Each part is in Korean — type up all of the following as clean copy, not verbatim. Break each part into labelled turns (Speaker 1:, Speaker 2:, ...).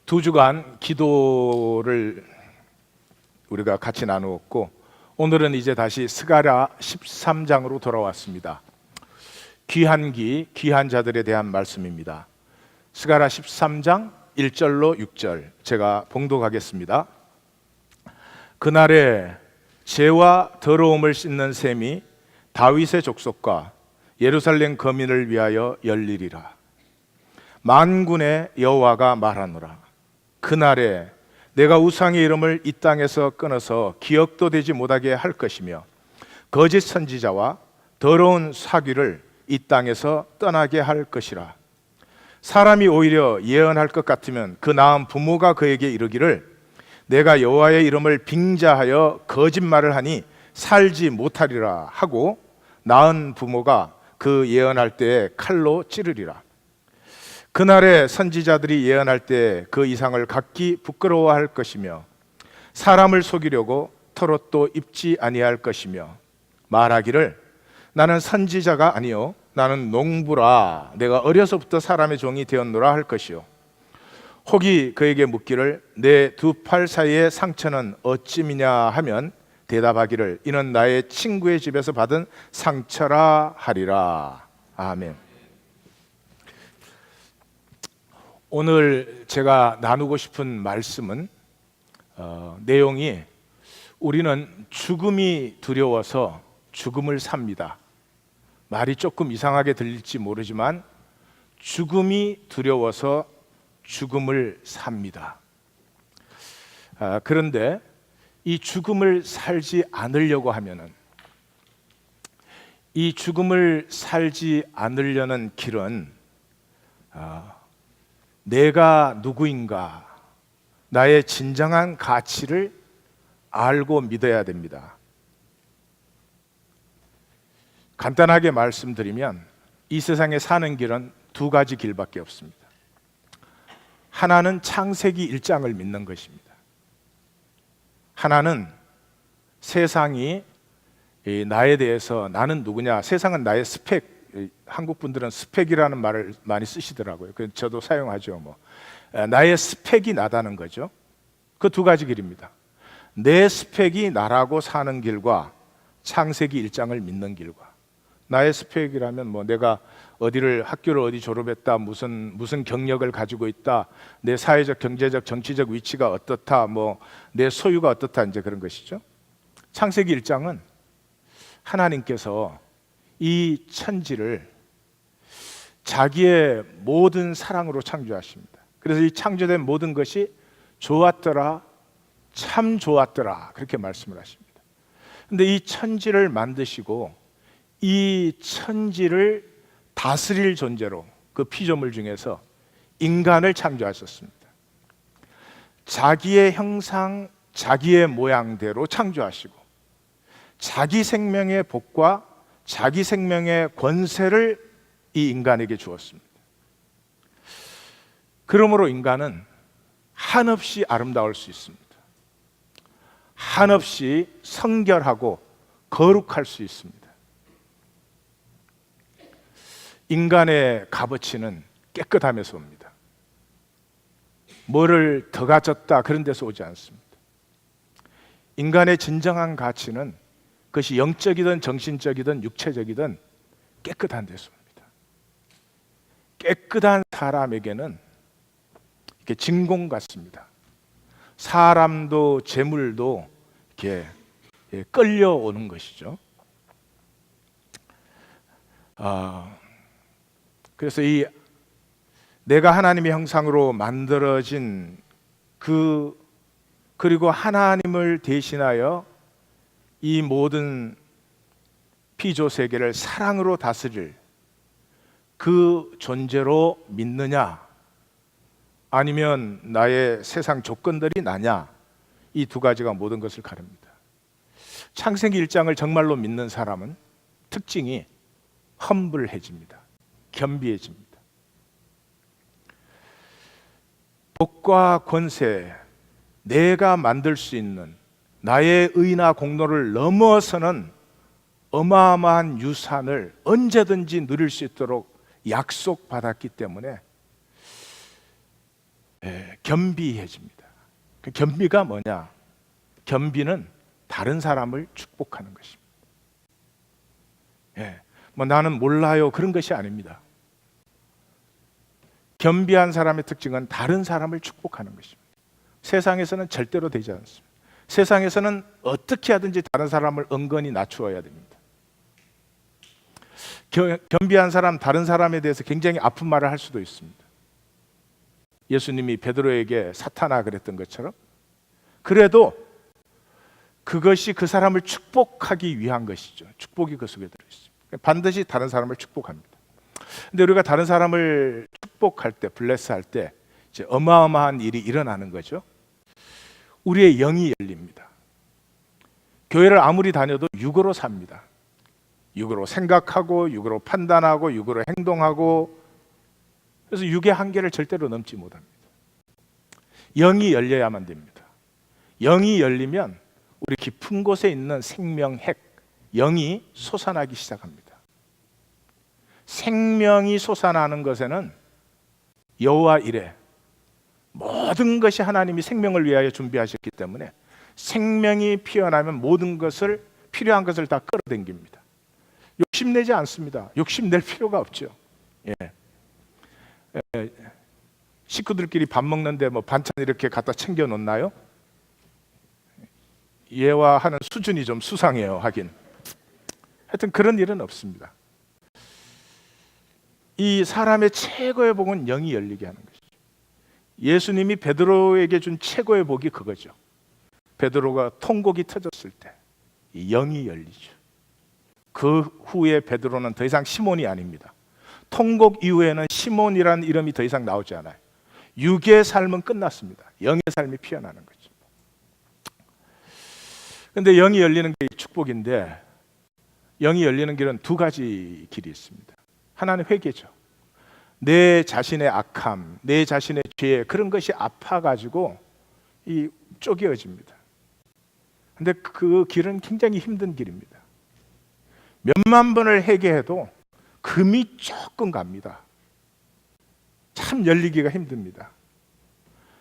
Speaker 1: 두 주간 기도를 우리가 같이 나누었고, 오늘은 이제 다시 스가랴 13장으로 돌아왔습니다. 귀한 귀한 자들에 대한 말씀입니다. 스가랴 13장 1절로 6절 제가 봉독하겠습니다. 그날에 죄와 더러움을 씻는 셈이 다윗의 족속과 예루살렘 거민을 위하여 열리리라. 만군의 여호와가 말하노라. 그날에 내가 우상의 이름을 이 땅에서 끊어서 기억도 되지 못하게 할 것이며 거짓 선지자와 더러운 사귀를 이 땅에서 떠나게 할 것이라. 사람이 오히려 예언할 것 같으면 그 낳은 부모가 그에게 이르기를 내가 여호와의 이름을 빙자하여 거짓말을 하니 살지 못하리라 하고 낳은 부모가 그 예언할 때에 칼로 찌르리라. 그날에 선지자들이 예언할 때 그 이상을 각기 부끄러워할 것이며 사람을 속이려고 털옷도 입지 아니할 것이며 말하기를 나는 선지자가 아니요 나는 농부라 내가 어려서부터 사람의 종이 되었노라 할 것이요 혹이 그에게 묻기를 내 두 팔 사이의 상처는 어찌미냐 하면 대답하기를 이는 나의 친구의 집에서 받은 상처라 하리라. 아멘. 오늘 제가 나누고 싶은 말씀은 내용이 우리는 죽음이 두려워서 죽음을 삽니다. 말이 조금 이상하게 들릴지 모르지만 죽음이 두려워서 죽음을 삽니다. 그런데 이 죽음을 살지 않으려고 하면은 이 죽음을 살지 않으려는 길은 내가 누구인가, 나의 진정한 가치를 알고 믿어야 됩니다. 간단하게 말씀드리면 이 세상에 사는 길은 두 가지 길밖에 없습니다. 하나는 창세기 1장을 믿는 것입니다. 하나는 세상이 나에 대해서 나는 누구냐, 세상은 나의 스펙, 한국 분들은 스펙이라는 말을 많이 쓰시더라고요. 저도 사용하죠. 나의 스펙이 나다는 거죠. 그 두 가지 길입니다. 내 스펙이 나라고 사는 길과 창세기 1장을 믿는 길과. 나의 스펙이라면 내가 학교를 어디 졸업했다, 무슨 경력을 가지고 있다, 내 사회적, 경제적, 정치적 위치가 어떻다, 내 소유가 어떻다, 이제 그런 것이죠. 창세기 1장은 하나님께서 이 천지를 자기의 모든 사랑으로 창조하십니다. 그래서 이 창조된 모든 것이 좋았더라, 참 좋았더라, 그렇게 말씀을 하십니다. 그런데 이 천지를 만드시고 이 천지를 다스릴 존재로 그 피조물 중에서 인간을 창조하셨습니다. 자기의 형상, 자기의 모양대로 창조하시고 자기 생명의 복과 자기 생명의 권세를 이 인간에게 주었습니다. 그러므로 인간은 한없이 아름다울 수 있습니다. 한없이 성결하고 거룩할 수 있습니다. 인간의 값어치는 깨끗함에서 옵니다. 뭐를 더 가졌다 그런 데서 오지 않습니다. 인간의 진정한 가치는 그것이 영적이든 정신적이든 육체적이든 깨끗한 데서 옵니다. 깨끗한 사람에게는 이렇게 진공 같습니다. 사람도 재물도 이렇게 끌려오는 것이죠. 그래서 내가 하나님의 형상으로 만들어진 그리고 하나님을 대신하여 이 모든 피조 세계를 사랑으로 다스릴 그 존재로 믿느냐, 아니면 나의 세상 조건들이 나냐, 이 두 가지가 모든 것을 가릅니다. 창세기 1장을 정말로 믿는 사람은 특징이 험블해집니다. 겸비해집니다. 복과 권세, 내가 만들 수 있는 나의 의나 공로를 넘어서는 어마어마한 유산을 언제든지 누릴 수 있도록 약속받았기 때문에 겸비해집니다. 그 겸비가 뭐냐? 겸비는 다른 사람을 축복하는 것입니다. 뭐 나는 몰라요 그런 것이 아닙니다. 겸비한 사람의 특징은 다른 사람을 축복하는 것입니다. 세상에서는 절대로 되지 않습니다. 세상에서는 어떻게 하든지 다른 사람을 은근히 낮추어야 됩니다. 겸비한 사람, 다른 사람에 대해서 굉장히 아픈 말을 할 수도 있습니다. 예수님이 베드로에게 사탄아 그랬던 것처럼, 그래도 그것이 그 사람을 축복하기 위한 것이죠. 축복이 그 속에 들어있습니다. 반드시 다른 사람을 축복합니다. 근데 우리가 다른 사람을 축복할 때, 블레스할 때 이제 어마어마한 일이 일어나는 거죠. 우리의 영이 열립니다. 교회를 아무리 다녀도 육으로 삽니다. 육으로 생각하고, 육으로 판단하고, 육으로 행동하고, 그래서 육의 한계를 절대로 넘지 못합니다. 영이 열려야만 됩니다. 영이 열리면 우리 깊은 곳에 있는 생명 핵, 영이 솟아나기 시작합니다. 생명이 솟아나는 것에는 여호와 이레, 모든 것이 하나님이 생명을 위하여 준비하셨기 때문에 생명이 피어나면 모든 것을, 필요한 것을 다 끌어당깁니다. 욕심내지 않습니다. 욕심낼 필요가 없죠. 식구들끼리 밥 먹는데 뭐 반찬 이렇게 갖다 챙겨 놓나요? 얘와 하는 수준이 좀 수상해요. 하긴 하여튼 그런 일은 없습니다. 이 사람의 최고의 복은 영이 열리게 하는 것이죠. 예수님이 베드로에게 준 최고의 복이 그거죠. 베드로가 통곡이 터졌을 때 이 영이 열리죠. 그 후에 베드로는 더 이상 시몬이 아닙니다. 통곡 이후에는 시몬이라는 이름이 더 이상 나오지 않아요. 육의 삶은 끝났습니다. 영의 삶이 피어나는 거죠. 그런데 영이 열리는 게 축복인데, 영이 열리는 길은 두 가지 길이 있습니다. 하나는 회개죠. 내 자신의 악함, 내 자신의 죄, 그런 것이 아파가지고 이 쪼개어집니다. 근데 그 길은 굉장히 힘든 길입니다. 몇만 번을 회개해도 금이 조금 갑니다. 참 열리기가 힘듭니다.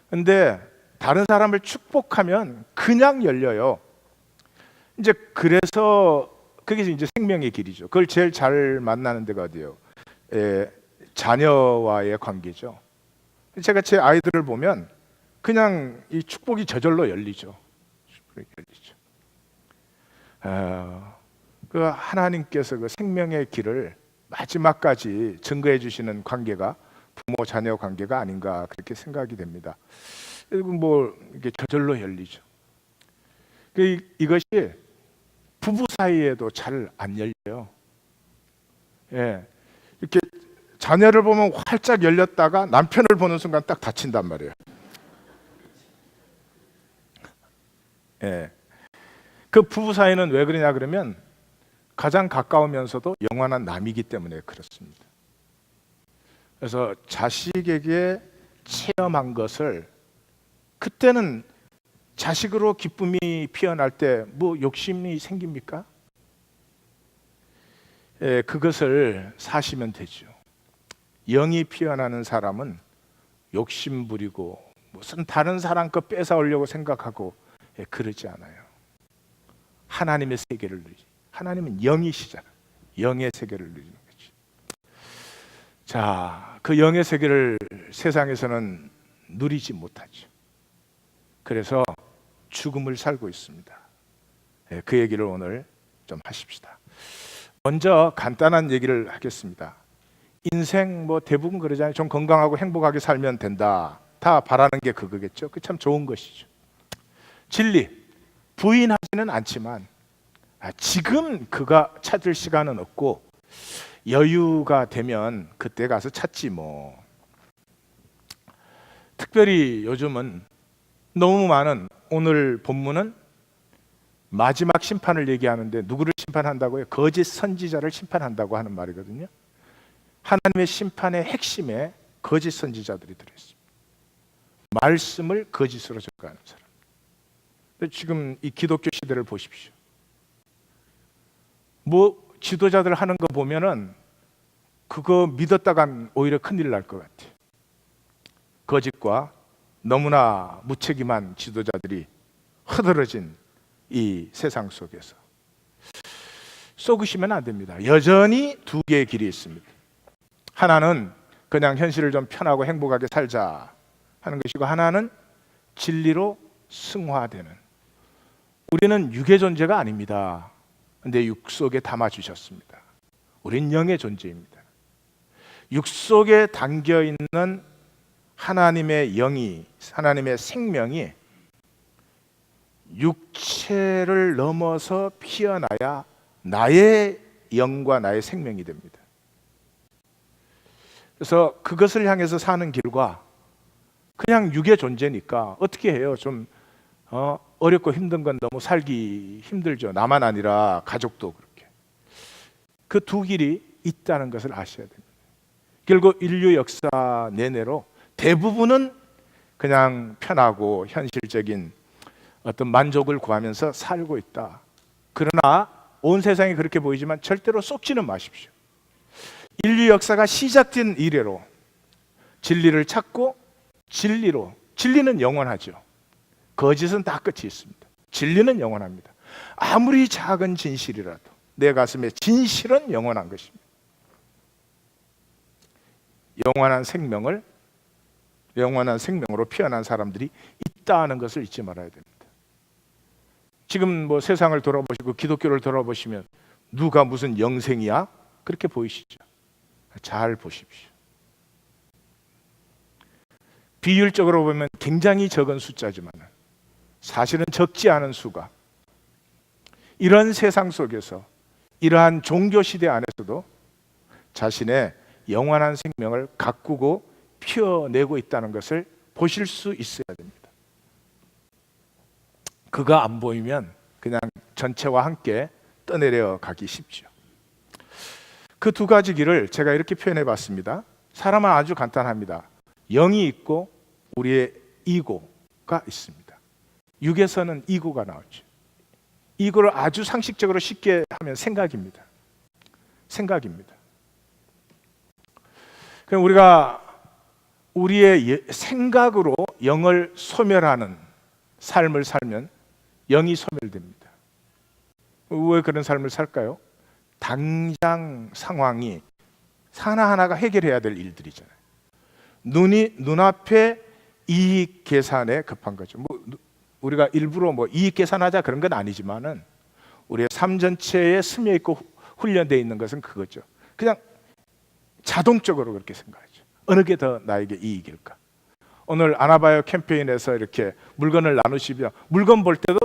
Speaker 1: 근데 다른 사람을 축복하면 그냥 열려요. 이제 그래서 그게 이제 생명의 길이죠. 그걸 제일 잘 만나는 데가 어디예요? 자녀와의 관계죠. 제가 제 아이들을 보면 그냥 이 축복이 저절로 열리죠. 축복이 열리죠. 그 하나님께서 그 생명의 길을 마지막까지 증거해 주시는 관계가 부모 자녀 관계가 아닌가 그렇게 생각이 됩니다. 그리고 뭐 이게 저절로 열리죠. 이것이 부부 사이에도 잘 안 열려요. 이렇게 자녀를 보면 활짝 열렸다가 남편을 보는 순간 딱 닫힌단 말이에요. 그 부부 사이는 왜 그러냐 그러면 가장 가까우면서도 영원한 남이기 때문에 그렇습니다. 그래서 자식에게 체험한 것을, 그때는 자식으로 기쁨이 피어날 때 뭐 욕심이 생깁니까? 그것을 사시면 되죠. 영이 피어나는 사람은 욕심 부리고 무슨 다른 사람 거 뺏어오려고 생각하고 그러지 않아요. 하나님의 세계를 누리지. 하나님은 영이시잖아요. 영의 세계를 누리는 거죠. 자, 그 영의 세계를 세상에서는 누리지 못하죠. 그래서 죽음을 살고 있습니다. 그 얘기를 오늘 좀 하십시다. 먼저 간단한 얘기를 하겠습니다. 인생 뭐 대부분 그러잖아요. 좀 건강하고 행복하게 살면 된다. 다 바라는 게 그거겠죠. 그 참 좋은 것이죠. 진리 부인하지는 않지만 지금 그가 찾을 시간은 없고 여유가 되면 그때 가서 찾지 뭐. 특별히 요즘은 너무 많은, 오늘 본문은 마지막 심판을 얘기하는데 누구를 심판한다고요? 거짓 선지자를 심판한다고 하는 말이거든요. 하나님의 심판의 핵심에 거짓 선지자들이 들어있습니다. 말씀을 거짓으로 전가하는 사람. 지금 이 기독교 시대를 보십시오. 뭐 지도자들 하는 거 보면은 그거 믿었다간 오히려 큰일 날 것 같아요. 거짓과 너무나 무책임한 지도자들이 흐드러진 이 세상 속에서 쏘으시면 안 됩니다. 여전히 두 개의 길이 있습니다. 하나는 그냥 현실을 좀 편하고 행복하게 살자 하는 것이고, 하나는 진리로 승화되는. 우리는 육의 존재가 아닙니다. 근데 육 속에 담아 주셨습니다. 우린 영의 존재입니다. 육 속에 담겨 있는 하나님의 영이, 하나님의 생명이 육체를 넘어서 피어나야 나의 영과 나의 생명이 됩니다. 그래서 그것을 향해서 사는 길과 그냥 육의 존재니까 어떻게 해요? 좀 어렵고 힘든 건 너무 살기 힘들죠. 나만 아니라 가족도 그렇게. 그 두 길이 있다는 것을 아셔야 됩니다. 결국 인류 역사 내내로 대부분은 그냥 편하고 현실적인 어떤 만족을 구하면서 살고 있다. 그러나 온 세상이 그렇게 보이지만 절대로 속지는 마십시오. 인류 역사가 시작된 이래로 진리를 찾고 진리는 영원하죠. 거짓은 다 끝이 있습니다. 진리는 영원합니다. 아무리 작은 진실이라도 내 가슴에 진실은 영원한 것입니다. 영원한 생명으로 피어난 사람들이 있다는 것을 잊지 말아야 됩니다. 지금 뭐 세상을 돌아보시고 기독교를 돌아보시면 누가 무슨 영생이야? 그렇게 보이시죠? 잘 보십시오. 비율적으로 보면 굉장히 적은 숫자지만 사실은 적지 않은 수가, 이런 세상 속에서 이러한 종교 시대 안에서도 자신의 영원한 생명을 가꾸고 피어내고 있다는 것을 보실 수 있어야 됩니다. 그가 안 보이면 그냥 전체와 함께 떠내려 가기 쉽죠. 그 두 가지 길을 제가 이렇게 표현해 봤습니다. 사람은 아주 간단합니다. 영이 있고 우리의 이고가 있습니다. 육에서는 이고가 나오죠. 이거를 아주 상식적으로 쉽게 하면 생각입니다. 그럼 우리가 우리의 생각으로 영을 소멸하는 삶을 살면 영이 소멸됩니다. 왜 그런 삶을 살까요? 당장 상황이 하나하나가 해결해야 될 일들이잖아요. 눈앞에 이익 계산에 급한 거죠. 우리가 일부러 이익 계산하자 그런 건 아니지만은 우리의 삶 전체에 스며 있고 훈련되어 있는 것은 그거죠. 그냥 자동적으로 그렇게 생각하죠. 어느 게 더 나에게 이익일까? 오늘 아나바이오 캠페인에서 이렇게 물건을 나누시면 물건 볼 때도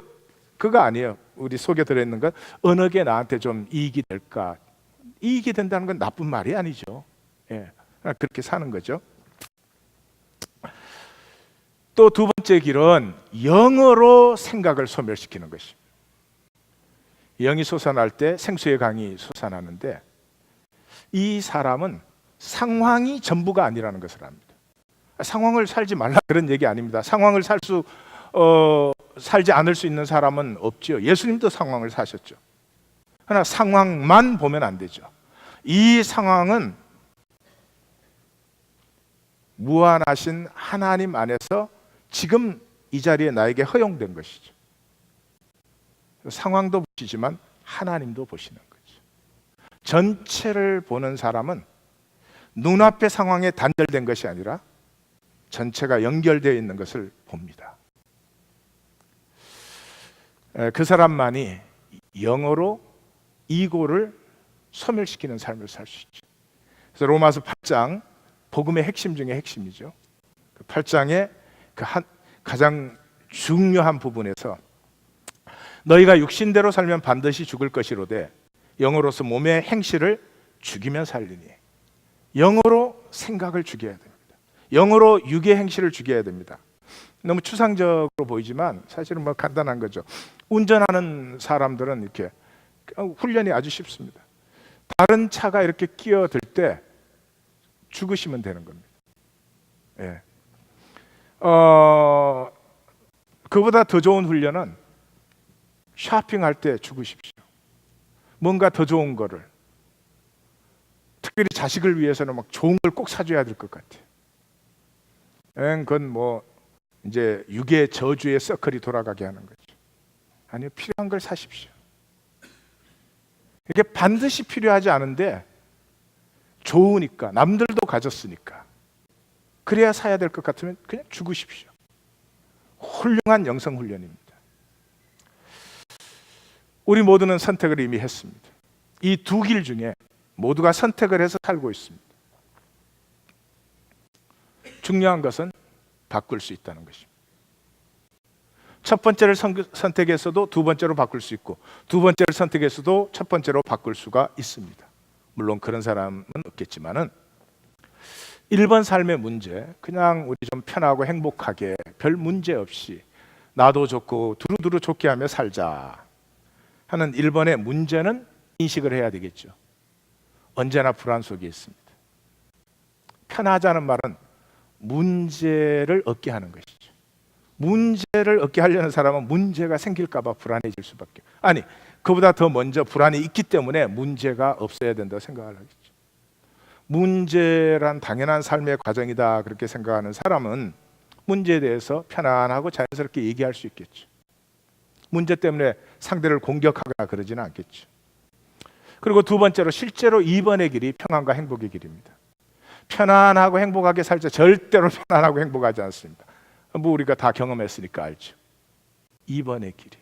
Speaker 1: 그거 아니에요. 우리 속에 들어있는 건 어느 게 나한테 좀 이익이 될까? 이익이 된다는 건 나쁜 말이 아니죠. 예, 그렇게 사는 거죠. 또 두 번째 길은 영으로 생각을 소멸시키는 것입니다. 영이 솟아날 때 생수의 강이 솟아나는데, 이 사람은 상황이 전부가 아니라는 것을 압니다. 상황을 살지 말라 그런 얘기 아닙니다. 상황을 살지 않을 수 있는 사람은 없죠. 예수님도 상황을 사셨죠. 그러나 상황만 보면 안 되죠. 이 상황은 무한하신 하나님 안에서 지금 이 자리에 나에게 허용된 것이죠. 상황도 보시지만 하나님도 보시는 거죠. 전체를 보는 사람은 눈앞의 상황에 단절된 것이 아니라 전체가 연결되어 있는 것을 봅니다. 그 사람만이 영어로 이고를 소멸시키는 삶을 살 수 있죠. 그래서 로마서 8장, 복음의 핵심 중에 핵심이죠. 그 8장의 가장 중요한 부분에서 너희가 육신대로 살면 반드시 죽을 것이로되 영으로서 몸의 행실을 죽이면 살리니. 영으로 생각을 죽여야 됩니다. 영으로 육의 행실을 죽여야 됩니다. 너무 추상적으로 보이지만 사실은 간단한 거죠. 운전하는 사람들은 이렇게 훈련이 아주 쉽습니다. 다른 차가 이렇게 끼어들 때 죽으시면 되는 겁니다. 예. 그보다 더 좋은 훈련은 쇼핑할 때 죽으십시오. 뭔가 더 좋은 거를, 특별히 자식을 위해서는 좋은 걸 꼭 사줘야 될 것 같아요. 그건 이제 육의 저주의 서클이 돌아가게 하는 거죠. 아니요, 필요한 걸 사십시오. 이게 반드시 필요하지 않은데 좋으니까, 남들도 가졌으니까, 그래야 사야 될 것 같으면 그냥 죽으십시오. 훌륭한 영성 훈련입니다. 우리 모두는 선택을 이미 했습니다. 이 두 길 중에 모두가 선택을 해서 살고 있습니다. 중요한 것은 바꿀 수 있다는 것입니다. 첫 번째를 선택했어도 두 번째로 바꿀 수 있고, 두 번째를 선택했어도 첫 번째로 바꿀 수가 있습니다. 물론 그런 사람은 없겠지만은 1번 삶의 문제, 그냥 우리 좀 편하고 행복하게 별 문제 없이 나도 좋고 두루두루 좋게 하며 살자 하는 1번의 문제는 인식을 해야 되겠죠. 언제나 불안 속에 있습니다. 편하자는 말은 문제를 얻게 하는 것이죠. 문제를 얻게 하려는 사람은 문제가 생길까 봐 불안해질 수밖에. 아니, 그보다 더 먼저 불안이 있기 때문에 문제가 없어야 된다고 생각을 하겠죠. 문제란 당연한 삶의 과정이다 그렇게 생각하는 사람은 문제에 대해서 편안하고 자연스럽게 얘기할 수 있겠죠. 문제 때문에 상대를 공격하거나 그러지는 않겠죠. 그리고 두 번째로, 실제로 2번의 길이 평안과 행복의 길입니다. 편안하고 행복하게 살자 절대로 편안하고 행복하지 않습니다. 뭐 우리가 다 경험했으니까 알죠. 2번의 길이,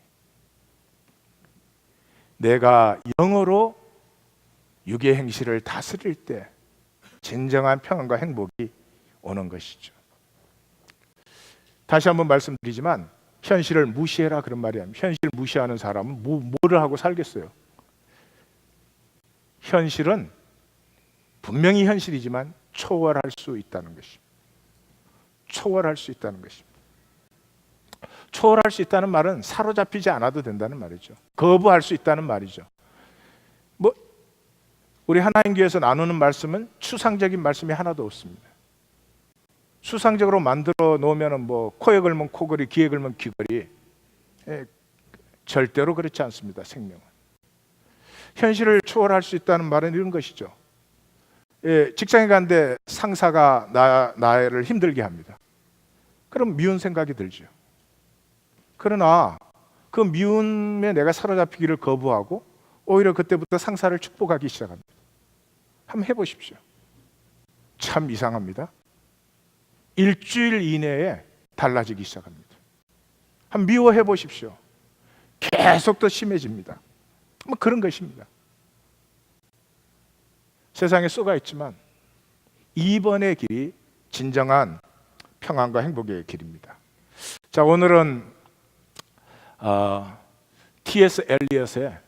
Speaker 1: 내가 영으로 육의 행실을 다스릴 때 진정한 평안과 행복이 오는 것이죠. 다시 한번 말씀드리지만 현실을 무시해라 그런 말이 아닙니다. 현실을 무시하는 사람은 뭐를 하고 살겠어요? 현실은 분명히 현실이지만 초월할 수 있다는 것입니다. 초월할 수 있다는 것입니다. 초월할 수 있다는 말은 사로잡히지 않아도 된다는 말이죠. 거부할 수 있다는 말이죠. 뭐 우리 하나님교회에서 나누는 말씀은 추상적인 말씀이 하나도 없습니다. 수상적으로 만들어 놓으면 뭐 코에 걸면 코걸이, 귀에 걸면 귀걸이, 절대로 그렇지 않습니다. 생명은 현실을 초월할 수 있다는 말은 이런 것이죠. 직장에 가는데 상사가 나를 힘들게 합니다. 그럼 미운 생각이 들죠. 그러나 그 미움에 내가 사로잡히기를 거부하고 오히려 그때부터 상사를 축복하기 시작합니다. 한번 해보십시오. 참 이상합니다. 일주일 이내에 달라지기 시작합니다. 한번 미워해 보십시오. 계속 더 심해집니다. 뭐 그런 것입니다. 세상에 쏘가 있지만 2번의 길이 진정한 평안과 행복의 길입니다. 자, 오늘은 T.S. 엘리엇의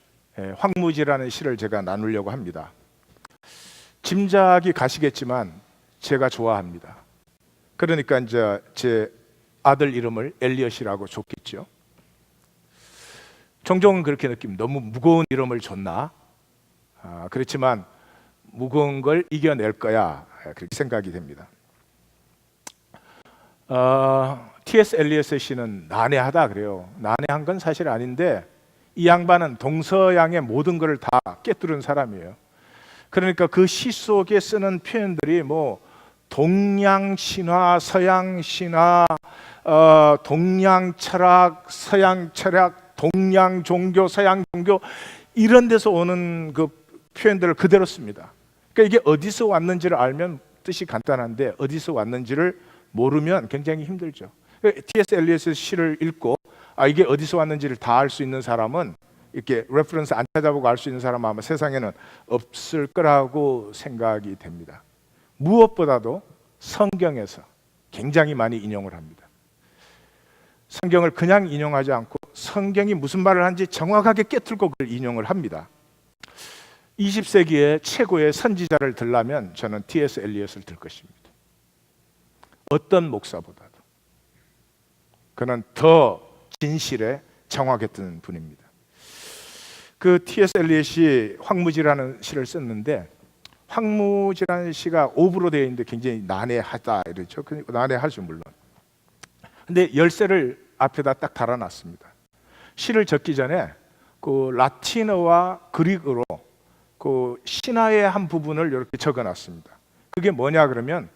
Speaker 1: 황무지라는 시를 제가 나누려고 합니다. 짐작이 가시겠지만 제가 좋아합니다. 그러니까 이제 제 아들 이름을 엘리엇이라고 줬겠죠. 종종 그렇게 느낍니다. 너무 무거운 이름을 줬나? 그렇지만 무거운 걸 이겨낼 거야, 그렇게 생각이 됩니다. T.S. 엘리엇의 시는 난해하다 그래요. 난해한 건 사실 아닌데 이 양반은 동서양의 모든 것을 다 꿰뚫은 사람이에요. 그러니까 그 시 속에 쓰는 표현들이 뭐 동양 신화, 서양 신화, 동양 철학, 서양 철학, 동양 종교, 서양 종교, 이런 데서 오는 그 표현들을 그대로 씁니다. 그러니까 이게 어디서 왔는지를 알면 뜻이 간단한데 어디서 왔는지를 모르면 굉장히 힘들죠. T.S. 엘리엇의 시를 읽고 이게 어디서 왔는지를 다 알 수 있는 사람은, 이렇게 레퍼런스 안 찾아보고 알 수 있는 사람은 아마 세상에는 없을 거라고 생각이 됩니다. 무엇보다도 성경에서 굉장히 많이 인용을 합니다. 성경을 그냥 인용하지 않고 성경이 무슨 말을 하는지 정확하게 꿰뚫고 그걸 인용을 합니다. 20세기의 최고의 선지자를 들라면 저는 T.S. 엘리엇을 들 것입니다. 어떤 목사보다도 그는 더 진실에 정확했던 분입니다. 그 T.S. 엘리엇이 황무지라는 시를 썼는데, 황무지라는 시가 오브로 되어 있는데 굉장히 난해하다 이러죠. 난해하죠 물론. 근데 열쇠를 앞에다 딱 달아놨습니다. 시를 적기 전에 그 라틴어와 그리크로 그 신화의 한 부분을 이렇게 적어놨습니다. 그게 뭐냐 그러면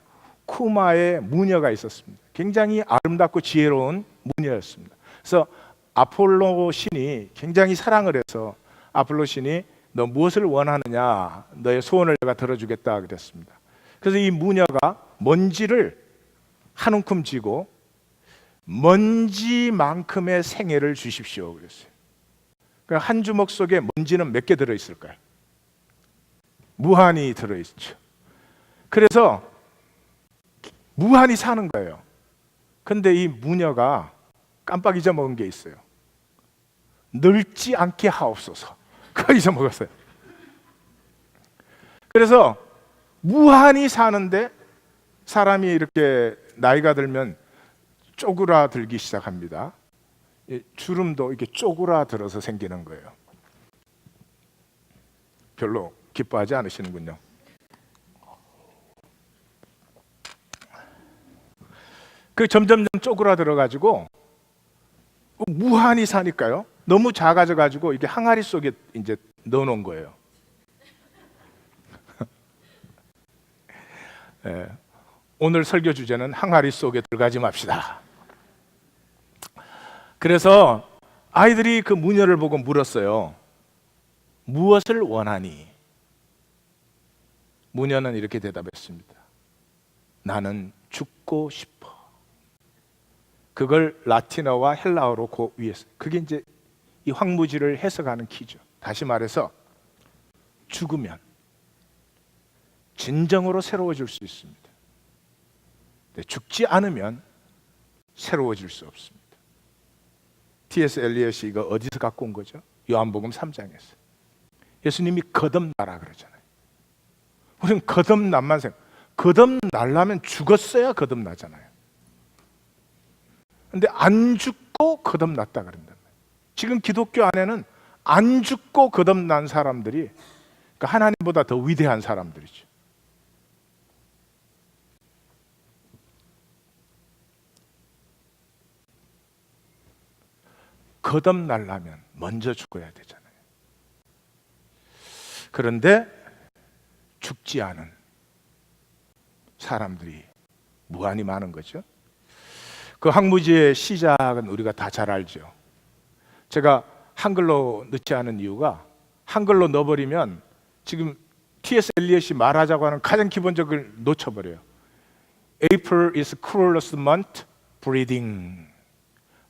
Speaker 1: 쿠마의 무녀가 있었습니다. 굉장히 아름답고 지혜로운 무녀였습니다. 그래서 아폴로 신이 굉장히 사랑을 해서 아폴로 신이 너 무엇을 원하느냐, 너의 소원을 내가 들어주겠다 그랬습니다. 그래서 이 무녀가 먼지를 한 움큼 쥐고 먼지만큼의 생애를 주십시오 그랬어요. 그러니까 한 주먹 속에 먼지는 몇 개 들어있을까요? 무한히 들어있죠. 그래서 무한히 사는 거예요. 근데 이 무녀가 깜빡 잊어먹은 게 있어요. 늙지 않게 하옵소서. 그걸 잊어먹었어요. 그래서 무한히 사는데 사람이 이렇게 나이가 들면 쪼그라들기 시작합니다. 주름도 이렇게 쪼그라들어서 생기는 거예요. 별로 기뻐하지 않으시는군요. 그 점점점 쪼그라들어 가지고 무한히 사니까요. 너무 작아져 가지고 이게 항아리 속에 이제 넣어 놓은 거예요. 네. 오늘 설교 주제는 항아리 속에 들어가지 맙시다. 그래서 아이들이 그 무녀를 보고 물었어요. 무엇을 원하니? 무녀는 이렇게 대답했습니다. 나는 죽고 싶어. 그걸 라틴어와 헬라어로 그 위에서, 그게 이제 이 황무지를 해석하는 키죠. 다시 말해서 죽으면 진정으로 새로워질 수 있습니다. 근데 죽지 않으면 새로워질 수 없습니다. T.S. 엘리엇이 이거 어디서 갖고 온 거죠? 요한복음 3장에서 예수님이 거듭나라 그러잖아요. 우리는 거듭남만 생각. 거듭나려면 죽었어야 거듭나잖아요. 근데 안 죽고 거듭났다 그런단 말이에요. 지금 기독교 안에는 안 죽고 거듭난 사람들이 그러니까 하나님보다 더 위대한 사람들이죠. 거듭나려면 먼저 죽어야 되잖아요. 그런데 죽지 않은 사람들이 무한히 많은 거죠. 그 황무지의 시작은 우리가 다 잘 알죠. 제가 한글로 넣지 않은 이유가 한글로 넣어버리면 지금 T.S. 엘리엇이 말하자고 하는 가장 기본적을 놓쳐버려요. April is cruelest month, breeding.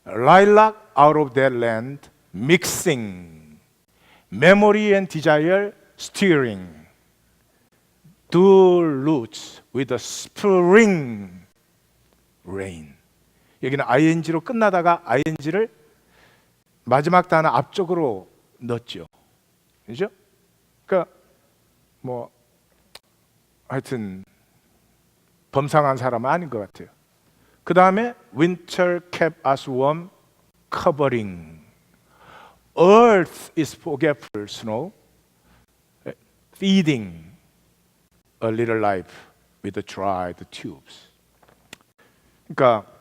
Speaker 1: Lilac out of that land, mixing. Memory and desire, stirring. Dull roots with a spring rain. 여기는 ing로 끝나다가 ing를 마지막 단어 앞쪽으로 넣었죠. 그죠? 그러니까 뭐 하여튼 범상한 사람은 아닌 것 같아요. 그 다음에 Winter kept us warm, covering. Earth is forgetful, snow, feeding a little life with the dried tubes. 그러니까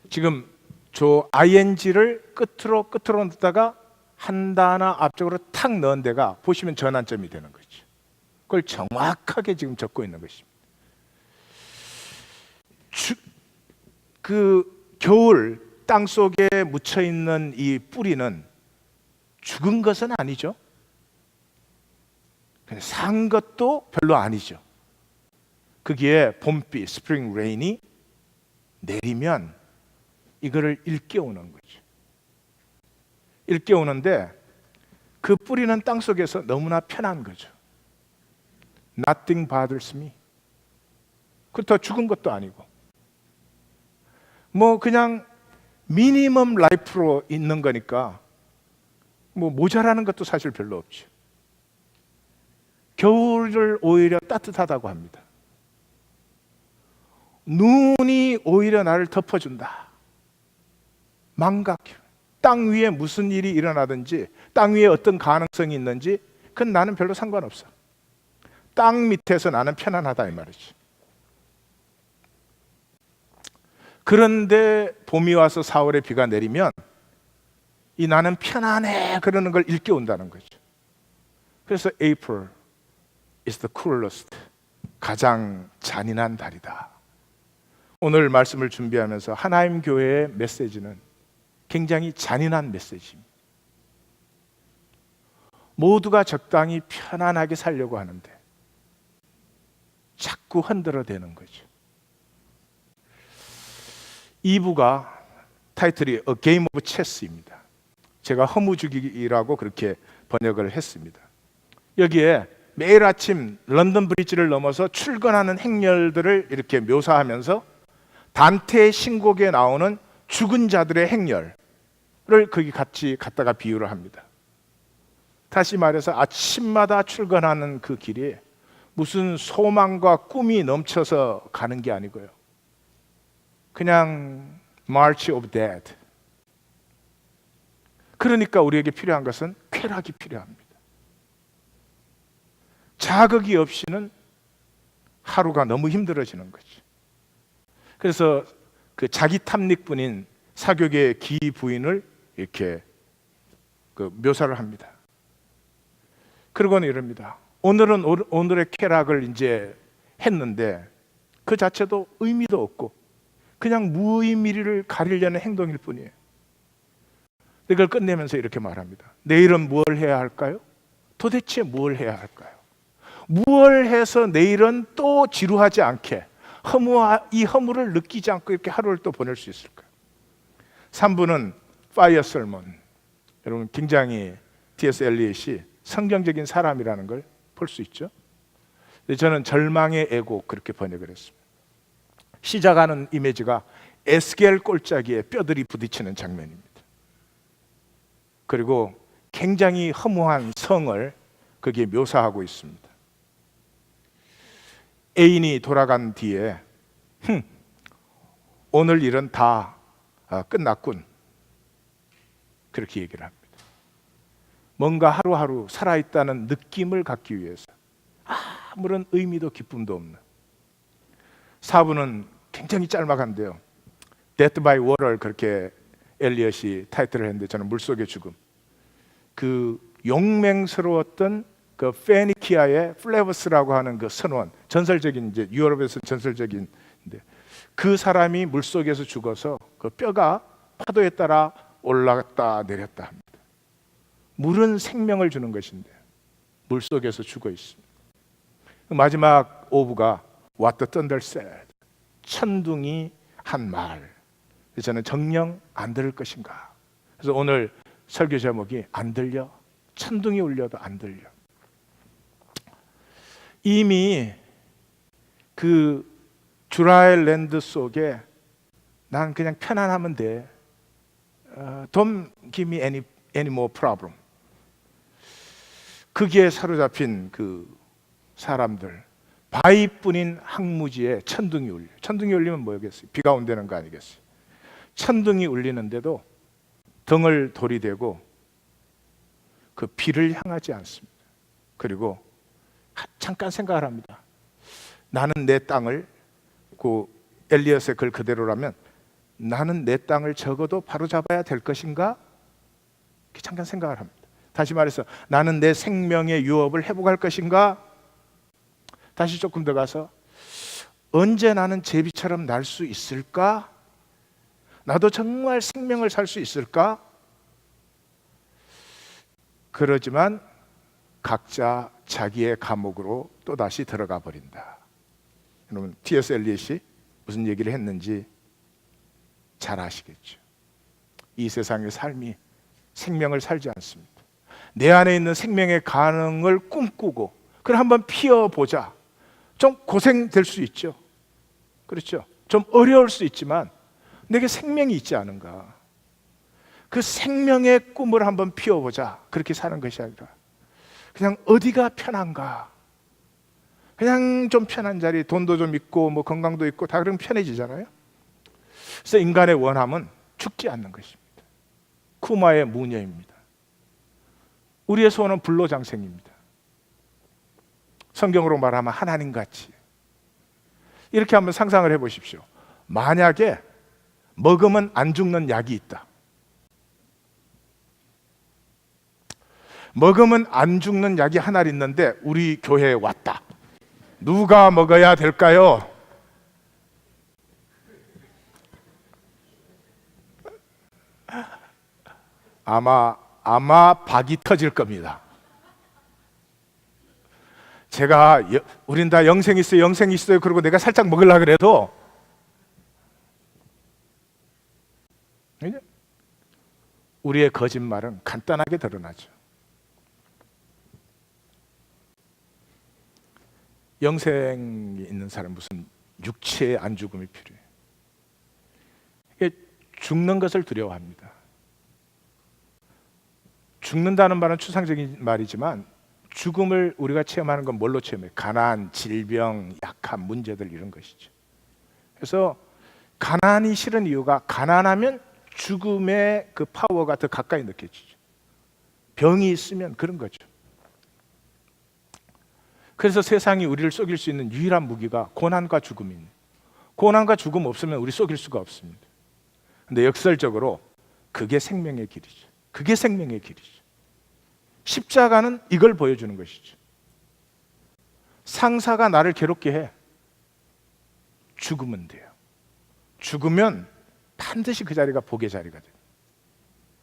Speaker 1: 지금 저 ing를 끝으로 넣다가 한 단어 앞쪽으로 탁 넣은 데가 보시면 전환점이 되는 거죠. 그걸 정확하게 지금 적고 있는 것입니다. 그 겨울 땅 속에 묻혀 있는 이 뿌리는 죽은 것은 아니죠. 산 것도 별로 아니죠. 거기에 봄비, 스프링 레인이 내리면 이거를 일깨우는 거죠. 일깨우는데 그 뿌리는 땅 속에서 너무나 편한 거죠. Nothing bothers me. 그렇다고 죽은 것도 아니고 뭐 그냥 미니멈 라이프로 있는 거니까 뭐 모자라는 것도 사실 별로 없죠. 겨울을 오히려 따뜻하다고 합니다. 눈이 오히려 나를 덮어준다. 망각해. 땅 위에 무슨 일이 일어나든지 땅 위에 어떤 가능성이 있는지 그건 나는 별로 상관없어. 땅 밑에서 나는 편안하다 이 말이지. 그런데 봄이 와서 4월에 비가 내리면 이 나는 편안해 그러는 걸 일깨운다는 거죠. 그래서 April is the cruelest, 가장 잔인한 달이다. 오늘 말씀을 준비하면서 하나님 교회의 메시지는 굉장히 잔인한 메시지입니다. 모두가 적당히 편안하게 살려고 하는데 자꾸 흔들어대는 거죠. 2부가 타이틀이 A Game of Chess입니다. 제가 허무주기라고 그렇게 번역을 했습니다. 여기에 매일 아침 런던 브리지를 넘어서 출근하는 행렬들을 이렇게 묘사하면서 단테의 신곡에 나오는 죽은 자들의 행렬을 거기 같이 갖다가 비유를 합니다. 다시 말해서 아침마다 출근하는 그 길이 무슨 소망과 꿈이 넘쳐서 가는 게 아니고요, 그냥 March of Death. 그러니까 우리에게 필요한 것은 쾌락이 필요합니다. 자극이 없이는 하루가 너무 힘들어지는 거죠. 그래서 그 자기 탐닉뿐인 사교계의 기 부인을 이렇게 묘사를 합니다. 그러고는 이럽니다. 오늘은 오늘의 쾌락을 이제 했는데 그 자체도 의미도 없고 그냥 무의미를 가리려는 행동일 뿐이에요. 이걸 끝내면서 이렇게 말합니다. 내일은 무엇 해야 할까요? 도대체 무엇 해야 할까요? 무엇 해서 내일은 또 지루하지 않게 이 허무를 느끼지 않고 이렇게 하루를 또 보낼 수 있을까요? 3부는 파이어 설먼. 여러분 굉장히 T.S. 엘리엇이 성경적인 사람이라는 걸 볼 수 있죠. 저는 절망의 애곡 그렇게 번역을 했습니다. 시작하는 이미지가 에스겔 골짜기에 뼈들이 부딪히는 장면입니다. 그리고 굉장히 허무한 성을 거기에 묘사하고 있습니다. 애인이 돌아간 뒤에 오늘 일은 다 끝났군, 그렇게 얘기를 합니다. 뭔가 하루하루 살아있다는 느낌을 갖기 위해서 아무런 의미도 기쁨도 없는. 4부는 굉장히 짤막한데요, Death by Water 그렇게 엘리엇이 타이틀을 했는데 저는 물속의 죽음. 그 용맹스러웠던 그 페니키아의 플레버스라고 하는 그 선원, 전설적인 이제 유럽에서 전설적인데 그 사람이 물속에서 죽어서 그 뼈가 파도에 따라 올라갔다 내렸다 합니다. 물은 생명을 주는 것인데 물속에서 죽어 있습니다. 마지막 5부가 What the thunder said. 천둥이 한 말. 저는 정녕 안 들을 것인가. 그래서 오늘 설교 제목이 안 들려. 천둥이 울려도 안 들려. 이미 그 주라엘 랜드 속에 난 그냥 편안하면 돼. Don't give me any more problem. 거기에 사로잡힌 그 사람들, 바위뿐인 항무지에 천둥이 울려. 천둥이 울리면 뭐겠어요? 비가 온다는 거 아니겠어요? 천둥이 울리는데도 등을 돌이대고 그 비를 향하지 않습니다. 그리고 잠깐 생각을 합니다. 나는 내 땅을, 그 엘리엇의 글 그대로라면 나는 내 땅을 적어도 바로잡아야 될 것인가? 잠깐 생각을 합니다. 다시 말해서 나는 내 생명의 유업을 회복할 것인가? 다시 조금 더 가서 언제 나는 제비처럼 날 수 있을까? 나도 정말 생명을 살 수 있을까? 그러지만 각자 자기의 감옥으로 또다시 들어가 버린다. 여러분 T.S. 엘리엇이 무슨 얘기를 했는지 잘 아시겠죠. 이 세상의 삶이 생명을 살지 않습니다. 내 안에 있는 생명의 가능을 꿈꾸고 그걸 한번 피워보자. 좀 고생될 수 있죠. 그렇죠. 좀 어려울 수 있지만 내게 생명이 있지 않은가. 그 생명의 꿈을 한번 피워보자. 그렇게 사는 것이 아니라 그냥 어디가 편한가. 그냥 좀 편한 자리, 돈도 좀 있고 뭐 건강도 있고 다 그러면 편해지잖아요. 그래서 인간의 원함은 죽지 않는 것입니다. 쿠마의 무녀입니다. 우리의 소원은 불로장생입니다. 성경으로 말하면 하나님같이. 이렇게 한번 상상을 해보십시오. 만약에 먹으면 안 죽는 약이 있다. 먹으면 안 죽는 약이 하나 있는데 우리 교회에 왔다. 누가 먹어야 될까요? 아마 박이 터질 겁니다. 제가 우린 다 영생 있어요, 영생 있어요. 그러고 내가 살짝 먹으려고 그래도 우리의 거짓말은 간단하게 드러나죠. 영생이 있는 사람 무슨 육체의 안 죽음이 필요해요. 이게 죽는 것을 두려워합니다. 죽는다는 말은 추상적인 말이지만 죽음을 우리가 체험하는 건 뭘로 체험해요? 가난, 질병, 약한 문제들 이런 것이죠. 그래서 가난이 싫은 이유가 가난하면 죽음의 그 파워가 더 가까이 느껴지죠. 병이 있으면 그런 거죠. 그래서 세상이 우리를 속일 수 있는 유일한 무기가 고난과 죽음입니다. 고난과 죽음 없으면 우리 속일 수가 없습니다. 근데 역설적으로 그게 생명의 길이죠. 그게 생명의 길이죠. 십자가는 이걸 보여주는 것이죠. 상사가 나를 괴롭게 해. 죽으면 돼요. 죽으면 반드시 그 자리가 복의 자리가 돼요.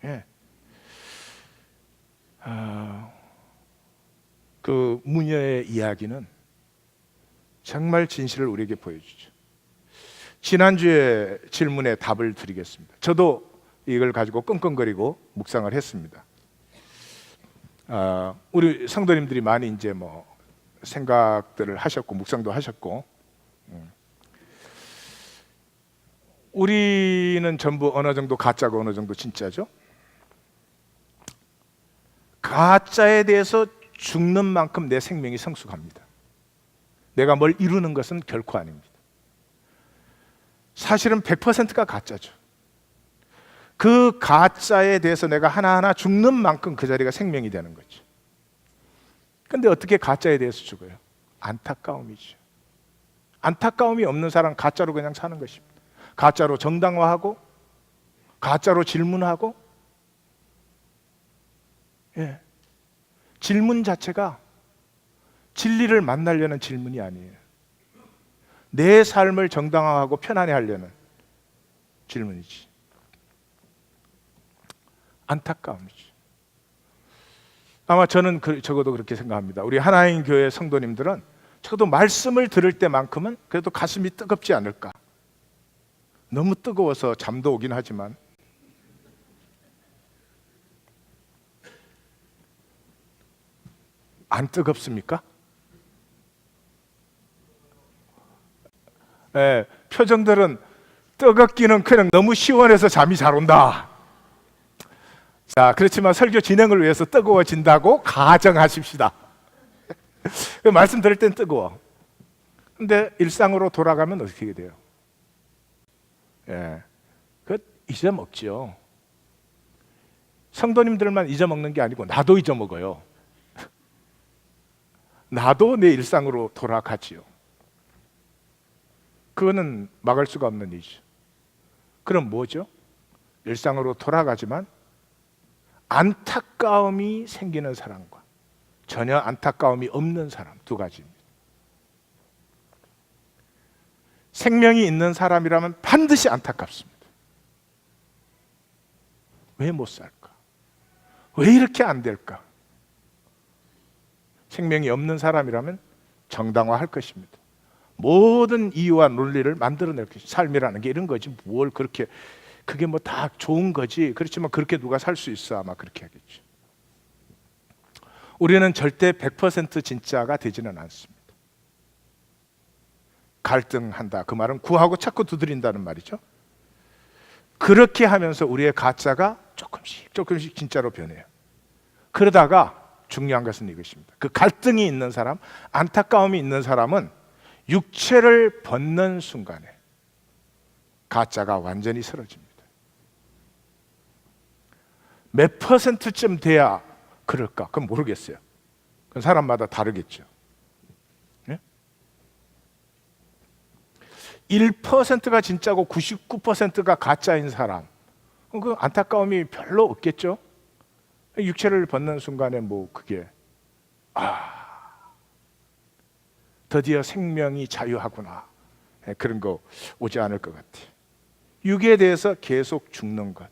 Speaker 1: 예. 그 무녀의 이야기는 정말 진실을 우리에게 보여주죠. 지난주에 질문에 답을 드리겠습니다. 저도 이걸 가지고 끙끙거리고 묵상을 했습니다. 우리 성도님들이 많이 이제 뭐 생각들을 하셨고 묵상도 하셨고, 우리는 전부 어느 정도 가짜고 어느 정도 진짜죠. 가짜에 대해서 죽는 만큼 내 생명이 성숙합니다. 내가 뭘 이루는 것은 결코 아닙니다. 사실은 100%가 가짜죠. 그 가짜에 대해서 내가 하나하나 죽는 만큼 그 자리가 생명이 되는 거죠. 근데 어떻게 가짜에 대해서 죽어요? 안타까움이죠. 안타까움이 없는 사람 가짜로 그냥 사는 것입니다. 가짜로 정당화하고 가짜로 질문하고, 예. 질문 자체가 진리를 만나려는 질문이 아니에요. 내 삶을 정당화하고 편안해하려는 질문이지. 안타까움이지. 아마 저는 적어도 그렇게 생각합니다. 우리 하나님 교회 성도님들은 적어도 말씀을 들을 때만큼은 그래도 가슴이 뜨겁지 않을까. 너무 뜨거워서 잠도 오긴 하지만, 안 뜨겁습니까? 네, 표정들은 뜨겁기는 그냥 너무 시원해서 잠이 잘 온다. 자, 그렇지만 설교 진행을 위해서 뜨거워진다고 가정하십시다. 말씀 들을 땐 뜨거워. 근데 일상으로 돌아가면 어떻게 돼요? 예, 그 잊어먹죠. 성도님들만 잊어먹는 게 아니고 나도 잊어먹어요. 나도 내 일상으로 돌아가지요. 그거는 막을 수가 없는 일이죠. 그럼 뭐죠? 일상으로 돌아가지만 안타까움이 생기는 사람과 전혀 안타까움이 없는 사람, 두 가지입니다. 생명이 있는 사람이라면 반드시 안타깝습니다. 왜 못 살까? 왜 이렇게 안 될까? 생명이 없는 사람이라면 정당화할 것입니다. 모든 이유와 논리를 만들어낼 것입니다. 삶이라는 게 이런 거지 뭘 그렇게, 그게 뭐 다 좋은 거지, 그렇지만 그렇게 누가 살 수 있어? 아마 그렇게 하겠죠. 우리는 절대 100% 진짜가 되지는 않습니다. 갈등한다, 그 말은 구하고 찾고 두드린다는 말이죠. 그렇게 하면서 우리의 가짜가 조금씩 진짜로 변해요. 그러다가 중요한 것은 이것입니다. 그 갈등이 있는 사람, 안타까움이 있는 사람은 육체를 벗는 순간에 가짜가 완전히 사라집니다. 몇 %쯤 돼야 그럴까? 그건 모르겠어요. 그건 사람마다 다르겠죠. 네? 1%가 진짜고 99%가 가짜인 사람, 그 안타까움이 별로 없겠죠. 육체를 벗는 순간에 뭐 그게 드디어 생명이 자유하구나, 그런 거 오지 않을 것 같아요. 육에 대해서 계속 죽는 것,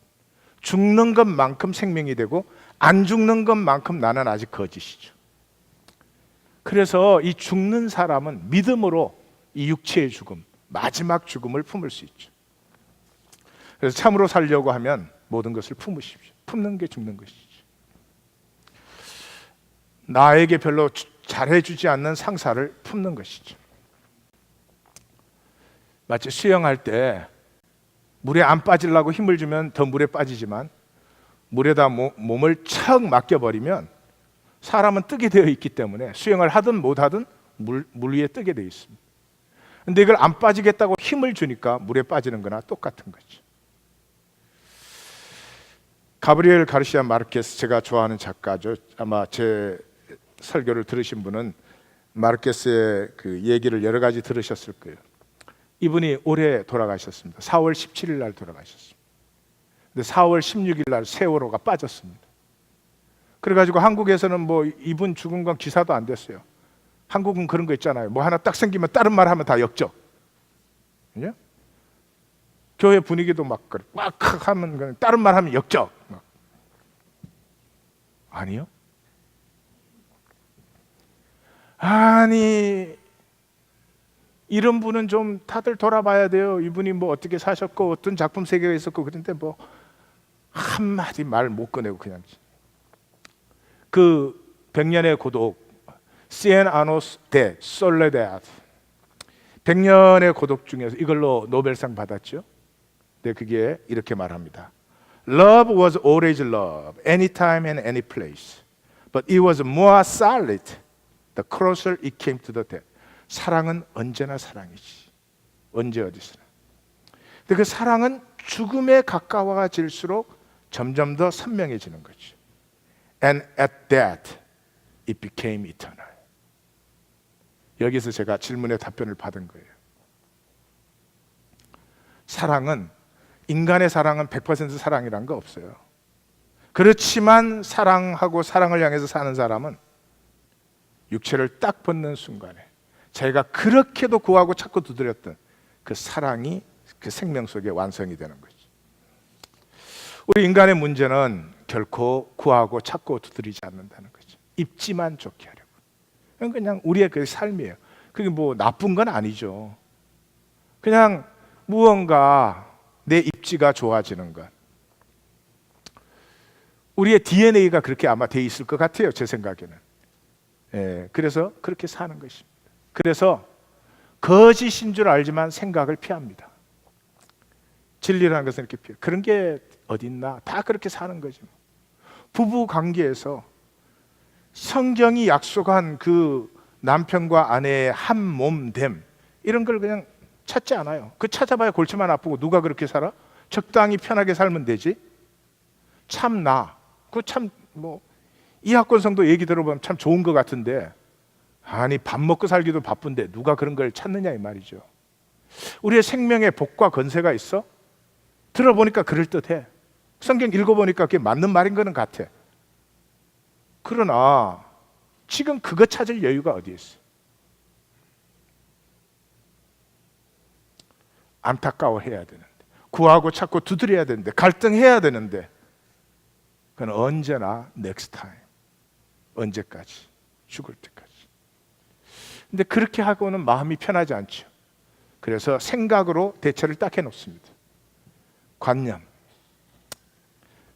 Speaker 1: 죽는 것만큼 생명이 되고 안 죽는 것만큼 나는 아직 거짓이죠. 그래서 이 죽는 사람은 믿음으로 이 육체의 죽음, 마지막 죽음을 품을 수 있죠. 그래서 참으로 살려고 하면 모든 것을 품으십시오. 품는 게 죽는 것이죠. 나에게 별로 잘해주지 않는 상사를 품는 것이죠. 마치 수영할 때 물에 안 빠지려고 힘을 주면 더 물에 빠지지만 물에다 몸을 척 맡겨버리면 사람은 뜨게 되어 있기 때문에 수영을 하든 못하든 물 위에 뜨게 되어 있습니다. 근데 이걸 안 빠지겠다고 힘을 주니까 물에 빠지는 거나 똑같은 거죠. 가브리엘 가르시아 마르케스, 제가 좋아하는 작가죠. 아마 제 설교를 들으신 분은 마르케스의 그 얘기를 여러 가지 들으셨을 거예요. 이분이 올해 돌아가셨습니다. 4월 17일 날 돌아가셨습니다. 근데 4월 16일 날 세월호가 빠졌습니다. 그래가지고 한국에서는 뭐 이분 죽은 건 기사도 안 됐어요. 한국은 그런 거 있잖아요. 뭐 하나 딱 생기면 다른 말 하면 다 역적. 그죠? 교회 분위기도 막 하면 그냥 다른 말 하면 역적. 막. 아니요. 아니, 이런 분은 좀 다들 돌아봐야 돼요. 이분이 뭐 어떻게 사셨고 어떤 작품 세계가 있었고. 그런데 뭐 한마디 말 못 꺼내고 그냥. 그 100년의 고독, Cien años de soledad, 100년의 고독 중에서 이걸로 노벨상 받았죠. 근데 그게 이렇게 말합니다. Love was always love, anytime and any place, but it was more solid the closer it came to the death. 사랑은 언제나 사랑이지, 언제 어디서나. 근데 그 사랑은 죽음에 가까워질수록 점점 더 선명해지는 거죠. And at that, it became eternal. 여기서 제가 질문에 답변을 받은 거예요. 사랑은, 인간의 사랑은 100% 사랑이란 거 없어요. 그렇지만 사랑하고 사랑을 향해서 사는 사람은 육체를 딱 벗는 순간에 자기가 그렇게도 구하고 찾고 두드렸던 그 사랑이 그 생명 속에 완성이 되는 거죠. 우리 인간의 문제는 결코 구하고 찾고 두드리지 않는다는 거죠. 입지만 좋게 하려고. 그냥 우리의 그 삶이에요. 그게 뭐 나쁜 건 아니죠. 그냥 무언가 내 입지가 좋아지는 것. 우리의 DNA가 그렇게 아마 돼 있을 것 같아요, 제 생각에는. 예, 그래서 그렇게 사는 것입니다. 그래서 거짓인 줄 알지만 생각을 피합니다. 진리라는 것은 이렇게 피해요. 그런 게 어딨나? 다 그렇게 사는 거죠. 부부 관계에서 성경이 약속한 그 남편과 아내의 한 몸됨, 이런 걸 그냥 찾지 않아요. 그 찾아봐야 골치만 아프고 누가 그렇게 살아? 적당히 편하게 살면 되지. 참나. 그 참 뭐 이학권성도 얘기 들어보면 참 좋은 것 같은데, 아니 밥 먹고 살기도 바쁜데 누가 그런 걸 찾느냐 이 말이죠. 우리의 생명에 복과 건세가 있어? 들어보니까 그럴듯해. 성경 읽어보니까 그게 맞는 말인 거는 같아. 그러나 지금 그거 찾을 여유가 어디에 있어? 안타까워해야 되는데, 구하고 찾고 두드려야 되는데, 갈등해야 되는데, 그건 언제나 next time, 언제까지? 죽을 때까지. 근데 그렇게 하고는 마음이 편하지 않죠. 그래서 생각으로 대처를 딱 해놓습니다. 관념.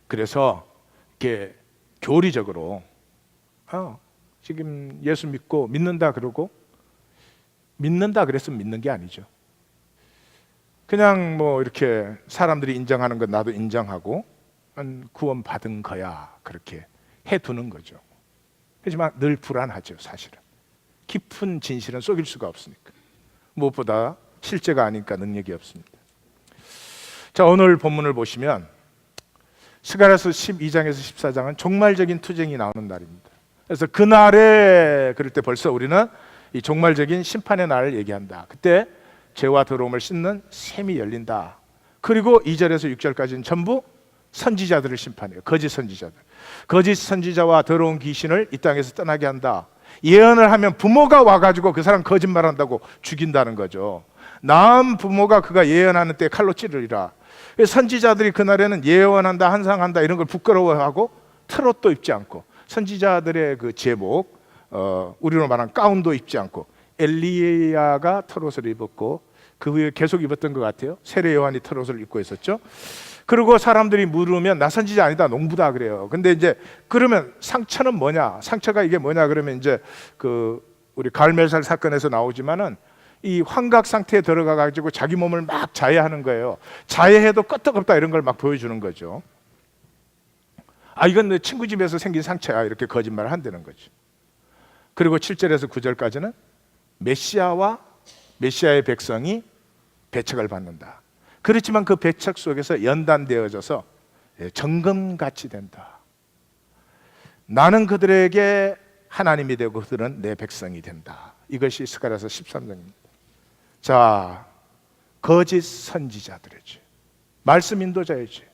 Speaker 1: 그래서 이렇게 교리적으로 지금 예수 믿고 믿는다 그러고, 믿는다 그랬으면 믿는 게 아니죠. 그냥 뭐 이렇게 사람들이 인정하는 건 나도 인정하고 구원 받은 거야, 그렇게 해두는 거죠. 하지만 늘 불안하죠, 사실은. 깊은 진실은 속일 수가 없으니까. 무엇보다 실제가 아니까 능력이 없습니다. 자, 오늘 본문을 보시면 스가랴서 12장에서 14장은 종말적인 투쟁이 나오는 날입니다. 그래서 그날에, 그럴 때 벌써 우리는 이 종말적인 심판의 날을 얘기한다. 그때 죄와 더러움을 씻는 샘이 열린다. 그리고 2절에서 6절까지는 전부 선지자들을 심판해요. 거짓 선지자들. 거짓 선지자와 더러운 귀신을 이 땅에서 떠나게 한다. 예언을 하면 부모가 와가지고 그 사람 거짓말한다고 죽인다는 거죠. 낳은 부모가 그가 예언하는 때 칼로 찌르리라. 선지자들이 그날에는 예언한다, 한상한다 이런 걸 부끄러워하고 트롯도 입지 않고 선지자들의 그 제복, 우리로 말하는 가운도 입지 않고 엘리야가 트롯을 입었고 그 후에 계속 입었던 것 같아요. 세례 요한이 트롯을 입고 있었죠. 그리고 사람들이 물으면 나 선지자 아니다, 농부다 그래요. 근데 이제 그러면 상처는 뭐냐? 상처가 이게 뭐냐? 그러면 이제 그 우리 갈멜살 사건에서 나오지만은 이 환각 상태에 들어가 가지고 자기 몸을 막 자해하는 거예요. 자해해도 끄떡없다 이런 걸 막 보여주는 거죠. 아, 이건 내 친구 집에서 생긴 상처야 이렇게 거짓말을 한다는 거죠. 그리고 7절에서 9절까지는 메시아와 메시아의 백성이 배척을 받는다. 그렇지만 그 배척 속에서 연단되어져서 정금같이 된다. 나는 그들에게 하나님이 되고 그들은 내 백성이 된다. 이것이 스가랴서 13장입니다. 자, 거짓 선지자들의 죄, 말씀 인도자의 죄,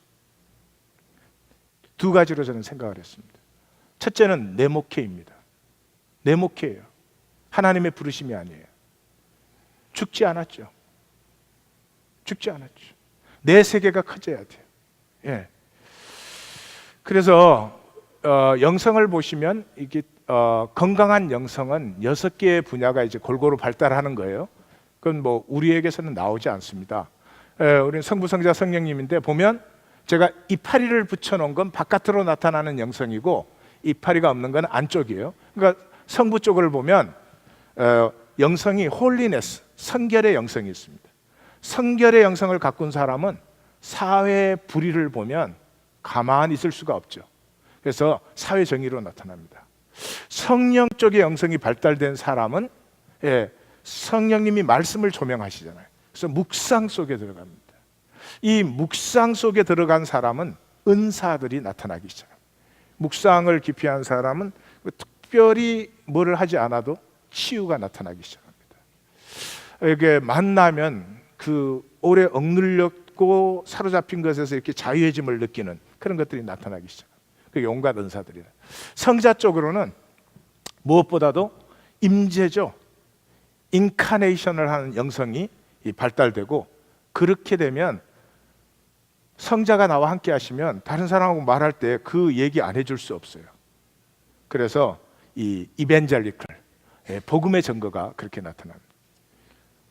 Speaker 1: 두 가지로 저는 생각을 했습니다. 첫째는 내 목회입니다. 내 목회예요. 하나님의 부르심이 아니에요. 죽지 않았죠. 죽지 않았죠. 내 세계가 커져야 돼요. 예. 그래서 영성을 보시면 이게 건강한 영성은 6개의 분야가 이제 골고루 발달하는 거예요. 그건 뭐 우리에게서는 나오지 않습니다. 우리는 성부성자 성령님인데 보면 제가 이파리를 붙여놓은 건 바깥으로 나타나는 영성이고 이파리가 없는 건 안쪽이에요. 그러니까 성부 쪽을 보면 영성이 홀리네스, 성결의 영성이 있습니다. 성결의 영성을 가꾼 사람은 사회 불의를 보면 가만히 있을 수가 없죠. 그래서 사회 정의로 나타납니다. 성령 쪽의 영성이 발달된 사람은 성령님이 말씀을 조명하시잖아요. 그래서 묵상 속에 들어갑니다. 이 묵상 속에 들어간 사람은 은사들이 나타나기 시작합니다. 묵상을 깊이 한 사람은 특별히 뭐를 하지 않아도 치유가 나타나기 시작합니다. 이게 만나면 그 오래 억눌렸고 사로잡힌 것에서 이렇게 자유해짐을 느끼는 그런 것들이 나타나기 시작합니다. 그게 온갖 은사들이라. 성자 쪽으로는 무엇보다도 임재죠. 인카네이션을 하는 영성이 발달되고, 그렇게 되면 성자가 나와 함께 하시면 다른 사람하고 말할 때 그 얘기 안 해줄 수 없어요. 그래서 이 이벤젤리컬, 복음의 증거가 그렇게 나타납니다.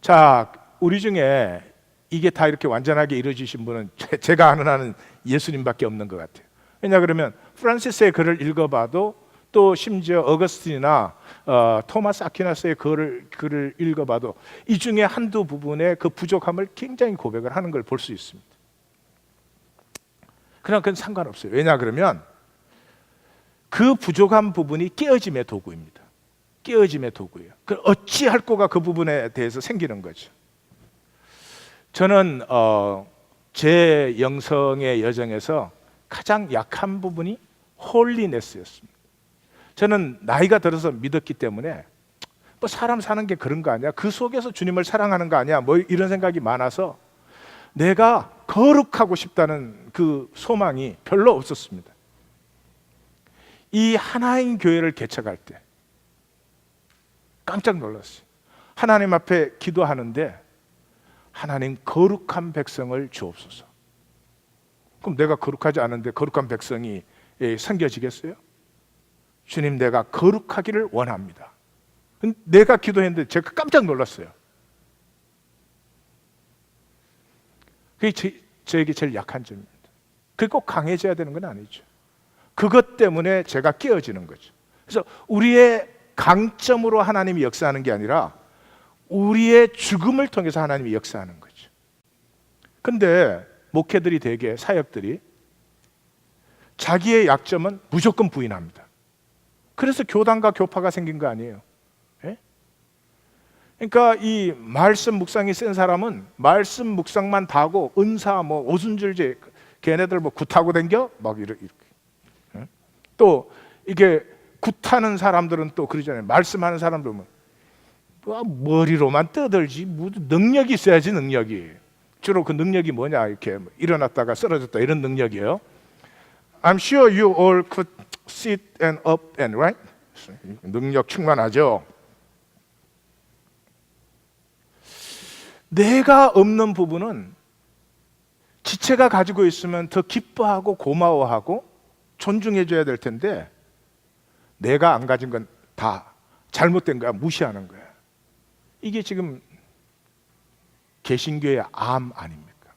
Speaker 1: 자, 우리 중에 이게 다 이렇게 완전하게 이루어지신 분은 제가 아는 한은 예수님밖에 없는 것 같아요. 왜냐 그러면 프란시스의 글을 읽어봐도, 또 심지어 어거스틴이나 토마스 아퀴나스의 글을 읽어봐도 이 중에 한두 부분의 그 부족함을 굉장히 고백을 하는 걸 볼 수 있습니다. 그러나 그건 상관없어요. 왜냐 그러면 그 부족한 부분이 깨어짐의 도구입니다. 깨어짐의 도구예요. 그 어찌할 거가 그 부분에 대해서 생기는 거죠. 저는 제 영성의 여정에서 가장 약한 부분이 홀리네스였습니다. 저는 나이가 들어서 믿었기 때문에 뭐 사람 사는 게 그런 거 아니야? 그 속에서 주님을 사랑하는 거 아니야? 뭐 이런 생각이 많아서 내가 거룩하고 싶다는 그 소망이 별로 없었습니다. 이 하나인 교회를 개척할 때 깜짝 놀랐어요. 하나님 앞에 기도하는데 하나님 거룩한 백성을 주옵소서. 그럼 내가 거룩하지 않은데 거룩한 백성이 섬겨지겠어요? 주님, 내가 거룩하기를 원합니다. 내가 기도했는데 제가 깜짝 놀랐어요. 그게 저에게 제일 약한 점입니다. 그게 꼭 강해져야 되는 건 아니죠. 그것 때문에 제가 깨어지는 거죠. 그래서 우리의 강점으로 하나님이 역사하는 게 아니라 우리의 죽음을 통해서 하나님이 역사하는 거죠. 근데 목회들이 대개, 사역들이 자기의 약점은 무조건 부인합니다. 그래서 교단과 교파가 생긴 거 아니에요. 예? 그러니까 이 말씀 묵상이 센 사람은 말씀 묵상만 다 하고 은사 뭐 오순절제 걔네들 뭐 굿하고 댕겨 막 이렇게. 예? 또 이게 굿하는 사람들은 또 그러잖아요. 말씀하는 사람들은 뭐 머리로만 떠들지 뭐 능력이 있어야지. 능력이 주로 그 능력이 뭐냐, 이렇게 일어났다가 쓰러졌다 이런 능력이에요. I'm sure you all could sit and up and right. 능력 충만하죠. 내가 없는 부분은 지체가 가지고 있으면 더 기뻐하고 고마워하고 존중해줘야 될 텐데 내가 안 가진 건 다 잘못된 거야, 무시하는 거야. 이게 지금 개신교의 암 아닙니까?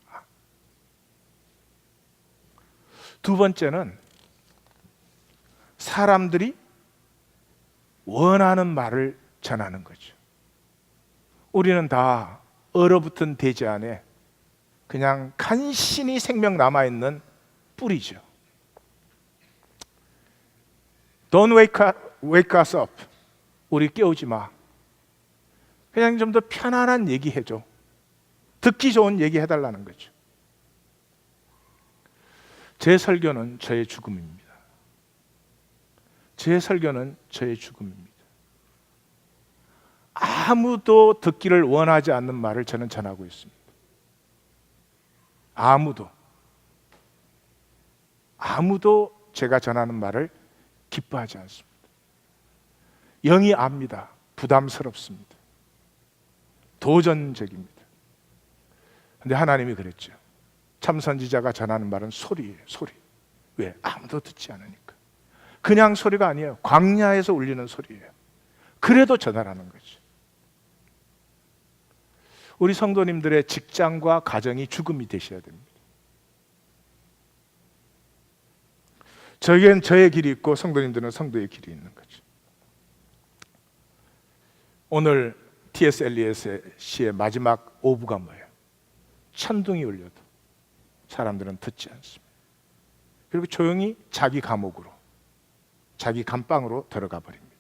Speaker 1: 두 번째는 사람들이 원하는 말을 전하는 거죠. 우리는 다 얼어붙은 대지 안에 그냥 간신히 생명 남아있는 뿌리죠. Don't wake us up. 우리 깨우지 마. 그냥 좀 더 편안한 얘기 해줘. 듣기 좋은 얘기 해달라는 거죠. 제 설교는 저의 죽음입니다. 제 설교는 저의 죽음입니다. 아무도 듣기를 원하지 않는 말을 저는 전하고 있습니다. 아무도 제가 전하는 말을 기뻐하지 않습니다. 영이 압니다. 부담스럽습니다. 도전적입니다. 그런데 하나님이 그랬죠. 참 선지자가 전하는 말은 소리예요. 소리. 왜? 아무도 듣지 않으니까. 그냥 소리가 아니에요. 광야에서 울리는 소리예요. 그래도 전하라는 거죠. 우리 성도님들의 직장과 가정이 죽음이 되셔야 됩니다. 저에겐 저의 길이 있고 성도님들은 성도의 길이 있는 거죠. 오늘 T.S. 엘리엇의 마지막 오부가 뭐예요? 천둥이 울려도 사람들은 듣지 않습니다. 그리고 조용히 자기 감옥으로, 자기 감방으로 들어가 버립니다.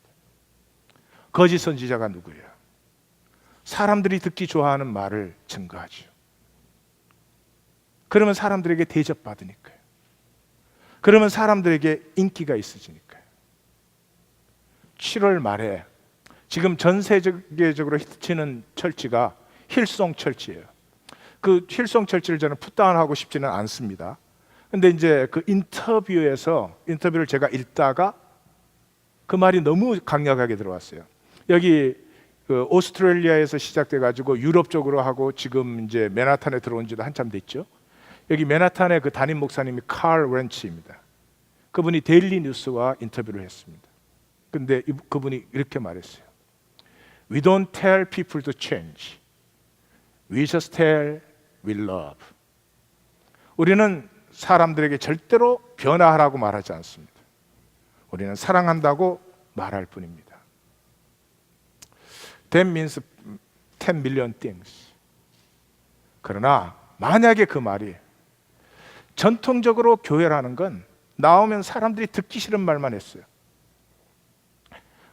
Speaker 1: 거짓 선지자가 누구예요? 사람들이 듣기 좋아하는 말을 증거하죠. 그러면 사람들에게 대접받으니까요. 그러면 사람들에게 인기가 있어지니까요. 7월 말에 지금 전 세계적으로 히트치는 철치가 힐송 철치예요. 그 힐송 철치를 저는 풋다운하고 싶지는 않습니다. 근데 이제 그 인터뷰를 제가 읽다가 그 말이 너무 강력하게 들어왔어요. 여기 그 오스트레일리아에서 시작돼 가지고 유럽 쪽으로 하고 지금 이제 맨하탄에 들어온 지도 한참 됐죠. 여기 맨하탄의 그 담임 목사님이 칼 렌치입니다. 그분이 데일리 뉴스와 인터뷰를 했습니다. 근데 그분이 이렇게 말했어요. We don't tell people to change. We just tell we love. 우리는 사람들에게 절대로 변화하라고 말하지 않습니다. 우리는 사랑한다고 말할 뿐입니다. That means 10 million things. 그러나 만약에 그 말이 전통적으로 교회라는 건 나오면 사람들이 듣기 싫은 말만 했어요.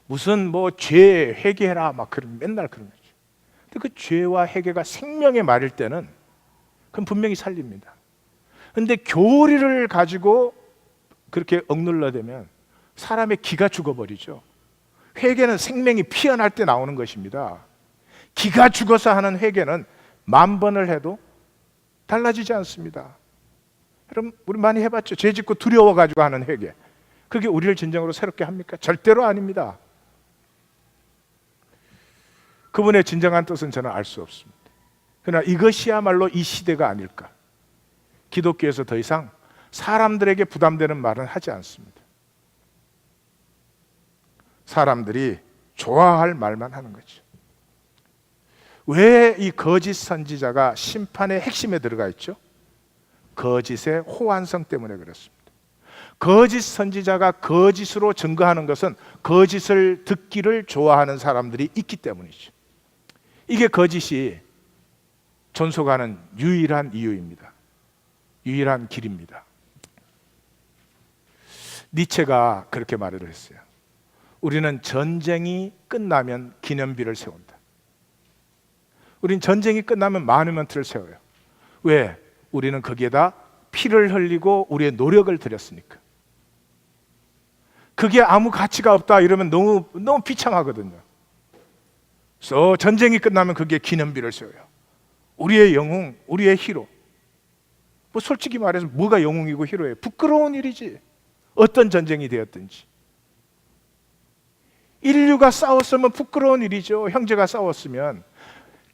Speaker 1: 무슨 뭐 죄 회개해라 막 그런 맨날 그런 거죠. 근데 그 죄와 회개가 생명의 말일 때는 그건 분명히 살립니다. 근데 교리를 가지고 그렇게 억눌러대면 사람의 기가 죽어버리죠. 회개는 생명이 피어날 때 나오는 것입니다. 기가 죽어서 하는 회개는 10,000번을 해도 달라지지 않습니다. 여러분 우리 많이 해봤죠. 죄 짓고 두려워가지고 하는 회개. 그게 우리를 진정으로 새롭게 합니까? 절대로 아닙니다. 그분의 진정한 뜻은 저는 알 수 없습니다. 그러나 이것이야말로 이 시대가 아닐까. 기독교에서 더 이상 사람들에게 부담되는 말은 하지 않습니다. 사람들이 좋아할 말만 하는 거죠. 왜 이 거짓 선지자가 심판의 핵심에 들어가 있죠? 거짓의 호환성 때문에 그렇습니다. 거짓 선지자가 거짓으로 증거하는 것은 거짓을 듣기를 좋아하는 사람들이 있기 때문이죠. 이게 거짓이 존속하는 유일한 이유입니다. 유일한 길입니다. 니체가 그렇게 말을 했어요. 우리는 전쟁이 끝나면 기념비를 세운다. 우린 전쟁이 끝나면 마누먼트를 세워요. 왜? 우리는 거기에다 피를 흘리고 우리의 노력을 들였으니까. 그게 아무 가치가 없다 이러면 너무 비참하거든요. 그래서 전쟁이 끝나면 그게 기념비를 세워요. 우리의 영웅, 우리의 히로. 뭐 솔직히 말해서 뭐가 영웅이고 히로예요? 부끄러운 일이지. 어떤 전쟁이 되었든지. 인류가 싸웠으면 부끄러운 일이죠. 형제가 싸웠으면.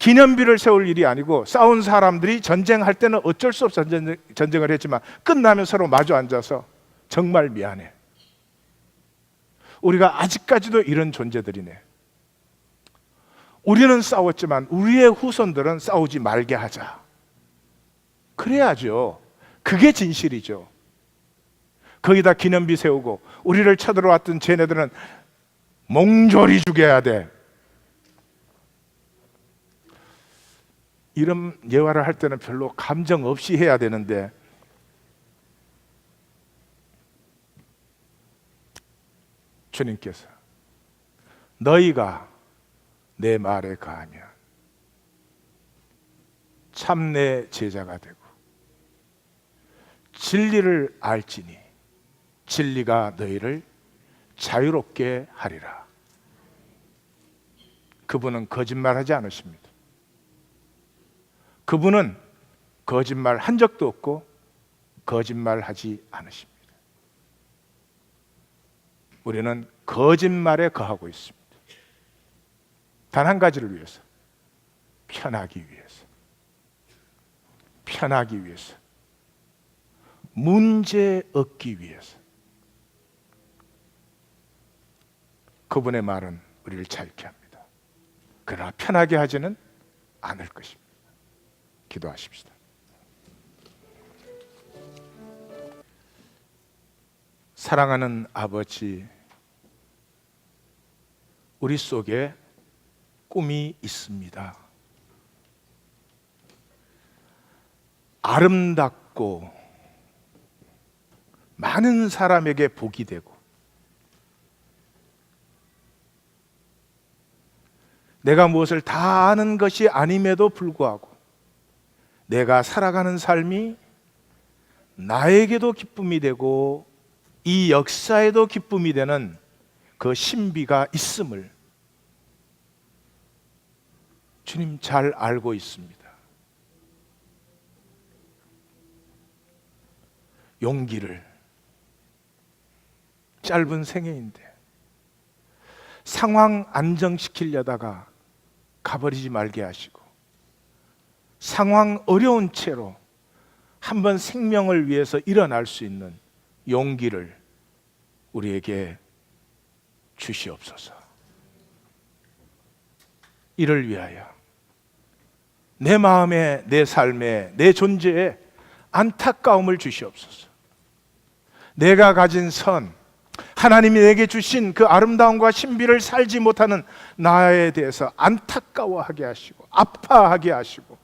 Speaker 1: 기념비를 세울 일이 아니고, 싸운 사람들이 전쟁할 때는 어쩔 수 없어 전쟁을 했지만 끝나면 서로 마주 앉아서 정말 미안해. 우리가 아직까지도 이런 존재들이네. 우리는 싸웠지만 우리의 후손들은 싸우지 말게 하자. 그래야죠. 그게 진실이죠. 거기다 기념비 세우고 우리를 쳐들어왔던 쟤네들은 몽졸이 죽여야 돼. 이런 예화를 할 때는 별로 감정 없이 해야 되는데, 주님께서 너희가 내 말에 가하면 참 내 제자가 되고 진리를 알지니 진리가 너희를 자유롭게 하리라. 그분은 거짓말하지 않으십니다. 그분은 거짓말 한 적도 없고 거짓말하지 않으십니다. 우리는 거짓말에 거하고 있습니다. 단 한 가지를 위해서, 편하기 위해서. 편하기 위해서. 문제 얻기 위해서. 그분의 말은 우리를 자유케 합니다. 그러나 편하게 하지는 않을 것입니다. 기도하십시다. 사랑하는 아버지, 우리 속에 꿈이 있습니다. 아름답고 많은 사람에게 복이 되고, 내가 무엇을 다 아는 것이 아님에도 불구하고 내가 살아가는 삶이 나에게도 기쁨이 되고 이 역사에도 기쁨이 되는 그 신비가 있음을 주님 잘 알고 있습니다. 용기를, 짧은 생애인데 상황 안정시키려다가 가버리지 말게 하시고, 상황 어려운 채로 한번 생명을 위해서 일어날 수 있는 용기를 우리에게 주시옵소서. 이를 위하여 내 마음에, 내 삶에, 내 존재에 안타까움을 주시옵소서. 내가 가진 선, 하나님이 내게 주신 그 아름다움과 신비를 살지 못하는 나에 대해서 안타까워하게 하시고 아파하게 하시고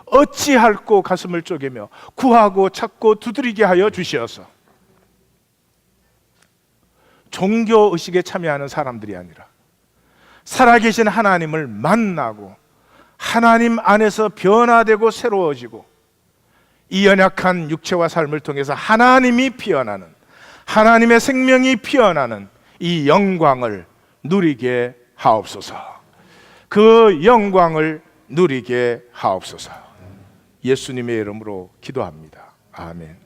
Speaker 1: 어찌할꼬 가슴을 쪼개며 구하고 찾고 두드리게 하여 주시어서 종교의식에 참여하는 사람들이 아니라 살아계신 하나님을 만나고 하나님 안에서 변화되고 새로워지고 이 연약한 육체와 삶을 통해서 하나님이 피어나는, 하나님의 생명이 피어나는 이 영광을 누리게 하옵소서. 그 영광을 누리게 하옵소서. 예수님의 이름으로 기도합니다. 아멘.